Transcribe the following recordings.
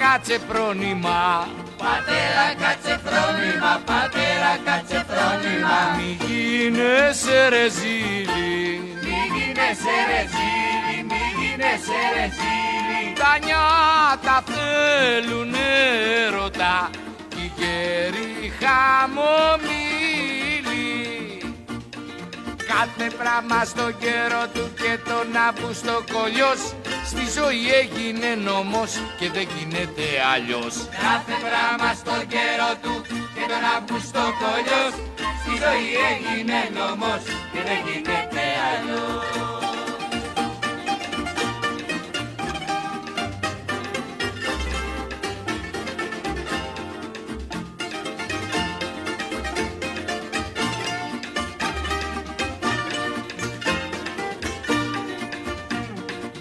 κάτσε φρόνημα, πατέρα κάτσε φρόνημα, πατέρα κάτσε φρόνημα. μη γίνεσαι ρε ζήλι, Μη γίνεσαι ρε ζήλι, μη γίνεσαι ρε ζήλι. τα νιάτα θέλουν έρωτα κι οι γέροι χαμομήλοι. Κάθε πράγμα στον καιρό του και τον Αύγουστο κολλιός, στη ζωή έγινε νόμος και δεν γίνεται αλλιώς. Κάθε πράγμα στον καιρό του και τον Αύγουστο κολλιός, στη ζωή έγινε νόμος και δεν γίνεται αλλιώς.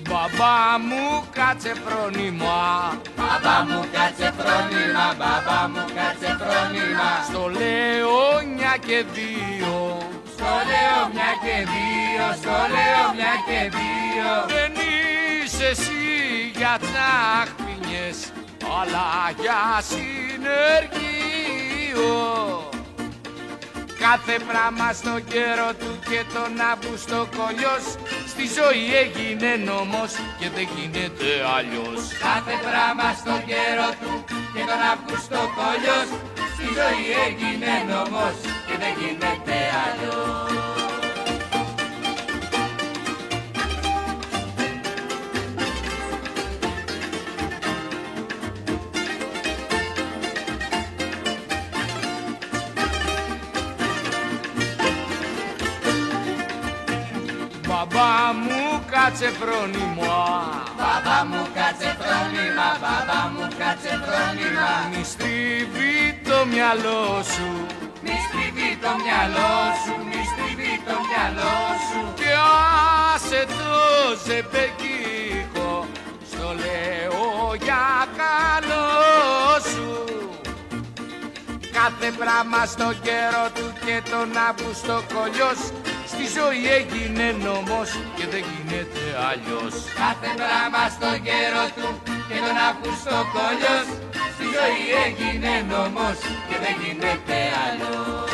Μπαμπά μου κάτσε φρόνημα, Μπαμπά μου κάτσε φρόνημα, μπαμπά μου κάτσε φρόνημα. στο λέω μια και δύο, Στο λέω μια και δύο, στο λέω μια και δύο. δεν είσαι εσύ για τσαχπινιές, αλλά για συνεργείο. Κάθε πράγμα στον καιρό του και τον Αύγουστο κολλιός, στη ζωή έγινε νόμος και δεν γίνεται αλλιώς. Κάθε πράγμα στον καιρό του και τον Αύγουστο κολλιός, στη ζωή έγινε νόμος και δεν γίνεται αλλιώς. Μπαμπά μου κάτσε φρόνημα, Μπαμπά μου κάτσε φρόνημα, μπαμπά μου κάτσε φρόνημα. μη στρίβει το μυαλό σου Μη στριβεί το μυαλό σου, μη στριβεί το μυαλό σου. και άσε το ζεμπεκίκο, στο λέω για καλό σου. Κάθε πράγμα στον καιρό του και τον Αύγουστο κολλιός, στη ζωή έγινε νόμος και δεν γίνεται αλλιώς. Κάθε πράγμα στον καιρό του και τον Αύγουστο κολλιός, στη ζωή έγινε νόμος και δεν γίνεται αλλιώς.